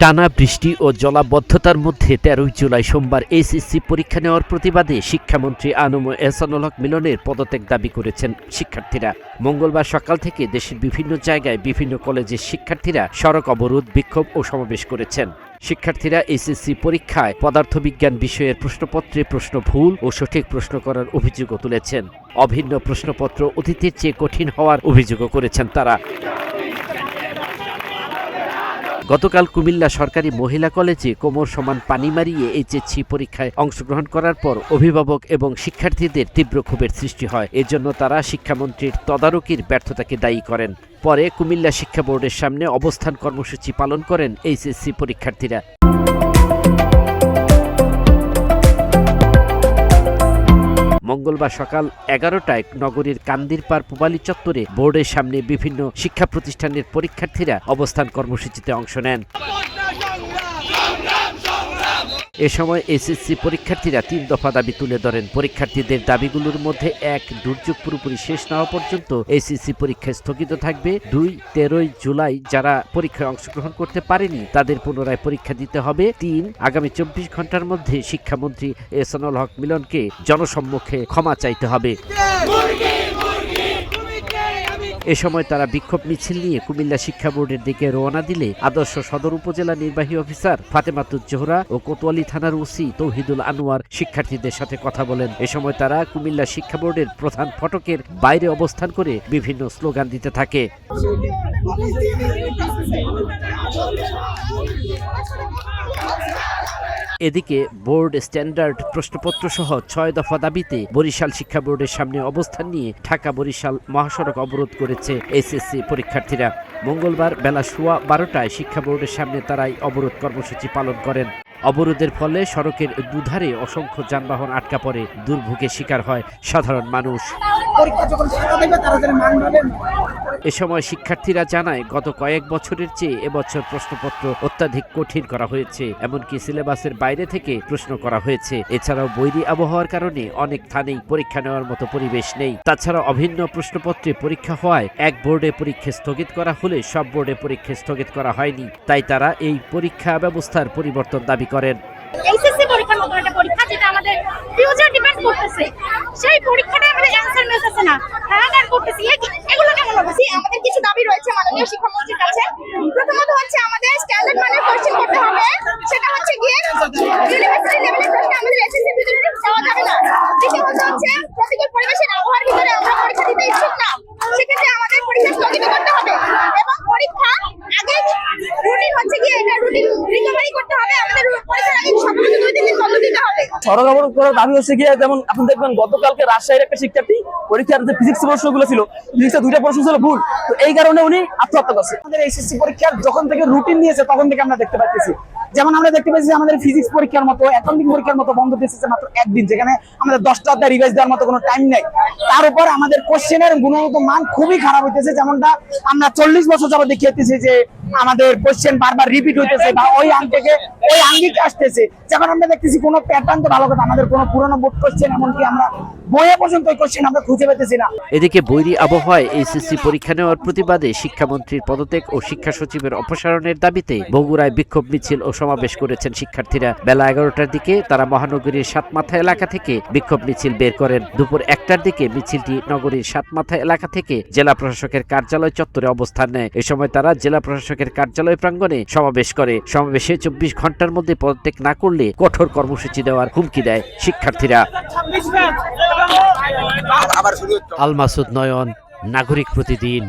টানা বৃষ্টি ও জলাবদ্ধতার মধ্যে ১৩ জুলাই সোমবার এইচএসসি পরীক্ষা নেওয়ার প্রতিবাদে শিক্ষামন্ত্রী আনম এহসানুল হক মিলনের পদত্যাগ দাবি করেছেন শিক্ষার্থীরা। মঙ্গলবার সকাল থেকে দেশের বিভিন্ন জায়গায় বিভিন্ন কলেজের শিক্ষার্থীরা সড়ক অবরোধ, বিক্ষোভ ও সমাবেশ করেছেন। শিক্ষার্থীরা এইচএসসি পরীক্ষায় পদার্থবিজ্ঞান বিষয়ের প্রশ্নপত্রে প্রশ্ন ভুল ও সঠিক প্রশ্ন করার অভিযোগও তুলেছেন। অভিন্ন প্রশ্নপত্র অতীতের চেয়ে কঠিন হওয়ার অভিযোগও করেছেন তারা। গতকাল কুমিল্লা সরকারি মহিলা কলেজে কোমর সমান পানি মারিয়ে এইচএসসি পরীক্ষায় অংশগ্রহণ করার পর অভিভাবক এবং শিক্ষার্থীদের তীব্র ক্ষোভের সৃষ্টি হয়। এজন্য তারা শিক্ষামন্ত্রীর তদারকির ব্যর্থতাকে দায়ী করেন। পরে কুমিল্লা শিক্ষা বোর্ডের সামনে অবস্থান কর্মসূচি পালন করেন এইচএসসি পরীক্ষার্থীরা। মঙ্গলবার সকাল ১১টায় নগরীর কান্দিরপাড় পূবালী চত্বরে বোর্ডের সামনে বিভিন্ন শিক্ষা প্রতিষ্ঠানের পরীক্ষার্থীরা অবস্থান কর্মসূচিতে অংশ নেন। এ সময় এইচএসসি পরীক্ষার্থীরা ৩ দফা দাবি তুলে ধরেন। পরীক্ষার্থীদের দাবিগুলোর মধ্যে ১. দুর্যোগ পুরোপুরি শেষ না হওয়া পর্যন্ত এইচএসসি পরীক্ষা স্থগিত থাকবে। ২. ১৩ জুলাই যারা পরীক্ষায় অংশগ্রহণ করতে পারেনি তাদের পুনরায় পরীক্ষা দিতে হবে। ৩. আগামী ২৪ ঘন্টার মধ্যে শিক্ষামন্ত্রী এহসানুল হক মিলনকে জনসম্মুখে ক্ষমা চাইতে হবে। এ সময় তারা বিক্ষোভ মিছিল নিয়ে কুমিল্লা শিক্ষা বোর্ডের দিকে রওনা দিলে আদর্শ সদর উপজেলা নির্বাহী অফিসার ফাতেমাতুজ জোহরা ও কোতোয়ালী থানার ওসি তৌহিদুল আনোয়ার শিক্ষার্থীদের সাথে কথা বলেন। এ সময় তারা কুমিল্লা শিক্ষা বোর্ডের প্রধান ফটকের বাইরে অবস্থান করে বিভিন্ন স্লোগান দিতে থাকে। এদিকে বোর্ড স্ট্যান্ডার্ড প্রশ্নপত্র সহ ৬ দফা দাবিতে বরিশাল শিক্ষা বোর্ডের সামনে অবস্থান নিয়ে ঢাকা বরিশাল মহাসড়ক অবরোধ করেছে এইচএসসি পরীক্ষার্থীরা। মঙ্গলবার বেলা ১:১২টায় শিক্ষা বোর্ডের সামনে তারাই অবরোধ কর্মসূচি পালন করেন। অবরোধের ফলে সড়কের দুধারে অসংখ্য যানবাহন আটকা পড়ে, দুর্ভোগের শিকার হয় সাধারণ মানুষ। এ সময় শিক্ষার্থীরা জানায়, গত কয়েক বছরের চেয়ে এবছর প্রশ্নপত্র অত্যাধিক কঠিন করা হয়েছে, এমনকি সিলেবাসের বাইরে থেকে প্রশ্ন করা হয়েছে। এছাড়াও বৈরী আবহাওয়ার কারণে অনেক স্থানেই পরীক্ষা নেওয়ার মতো পরিবেশ নেই। তাছাড়া অভিন্ন প্রশ্নপত্রে পরীক্ষা হওয়ায় এক বোর্ডে পরীক্ষা স্থগিত করা হলে সব বোর্ডে পরীক্ষা স্থগিত করা হয়নি। তাই তারা এই পরীক্ষা ব্যবস্থার পরিবর্তন দাবি করেন। এইচএসসি পরীক্ষার মতো একটা পরীক্ষা যেটা আমাদের ফিউচার ডিপেন্ড করতেছে, সেই পরীক্ষাটা আমাদের অ্যানসার মেসেছে না, হ্যাঁ করতেছি। এগুলো কেমন হবে? আমাদের কিছু দাবি রয়েছে মাননীয় শিক্ষামন্ত্রীর কাছে। প্রথমত হচ্ছে আমাদের স্ট্যান্ডার্ড মানের কোশ্চেন করতে হবে, সেটা হচ্ছে গিয়ে ইউনিভার্সিটি লেভেলের প্রশ্ন আমাদের এসএসসি ভিতরে দেওয়া যাবে না। দ্বিতীয়ত হচ্ছে প্রতিকূল পরিবেশের আবহাওয়ার ভিতরে আমরা পরীক্ষা দিতে ইচ্ছুক না, সেক্ষেত্রে আমাদের পরীক্ষা স্থগিত করতে হবে এবং পরীক্ষা আগে রুটিন হচ্ছে গিয়ে এটা রুটিন রিকভারি করতে হবে। আমাদের পরীক্ষার আগে সবকিছু ২-৩ দিন বন্ধ দিতে হবে। সড়ক অবরোধ করার দাবি হচ্ছে গিয়ে, যেমন আপনি দেখবেন গতকালকে রাজশাহীর একটা শিক্ষার্থী পরীক্ষার যে ফিজিক্স প্রশ্নগুলো ছিল, ফিজিক্সের 2টা প্রশ্ন ছিল ভুল, তো এই কারণে উনি আত্মহত্যা করছে। আমাদের এইচএসসি পরীক্ষার যখন থেকে রুটিন নিয়েছে তখন থেকে আমরা দেখতে পাচ্ছি, যেমন আমরা দেখতে পাচ্ছি আমাদের ফিজিক্স পরীক্ষার মতো, অ্যাকাউন্টিং পরীক্ষার মতো বন্ধ দিয়েছে মাত্র একদিন, যেখানে আমাদের 10টা অধ্যায় রিভাইজ দেওয়ার মতো কোনো টাইম নেই। তার উপর আমাদের কোশ্চেনের গুণগত মান খুবই খারাপ হইতেছে, যেমনটা আমরা 40 বছর যাবত দেখিয়েছি যে আমাদের কোশ্চেন বারবার রিপিট হইতেছে বা ওই আঙ্কে ওই আঙ্গিকে আসতেছে। যেমন আমরা দেখতেছি কোনো প্যাটার্ন তো ভালো কথা, আমাদের কোনো পুরনো বোর্ড কোশ্চেন এমনকি আমরা বইয়ে পর্যন্ত ওই কোশ্চেন আমরা খুঁজে পেতেছি না। এদিকে বৈরী আবহাওয়ায় এইচএসসি পরীক্ষা নেওয়ার প্রতিবাদে শিক্ষামন্ত্রীর পদত্যাগ ও শিক্ষা সচিবের অপসারণের দাবিতে বগুড়ায় বিক্ষোভ মিছিল ও সমাবেশ করেছেন শিক্ষার্থীরা। বেলা ১১টার দিকে তারা মহানগরীর সাতমাথা এলাকা থেকে বিক্ষোভ মিছিল বের করেন। দুপুর ১টার দিকে মিছিলটি নগরীর সাতমাথা এলাকা থেকে জেলা প্রশাসকের কার্যালয় চত্বরে অবস্থান নেয়। এ সময় তারা জেলা প্রশাসকের কার্যালয় প্রাঙ্গণে সমাবেশ করে। সমাবেশে ২৪ ঘন্টার মধ্যে পদত্যাগ না করলে কঠোর কর্মসূচি দেওয়ার হুমকি দেয় শিক্ষার্থীরা। আল মাসুদ নয়ন, নাগরিক প্রতিদিন।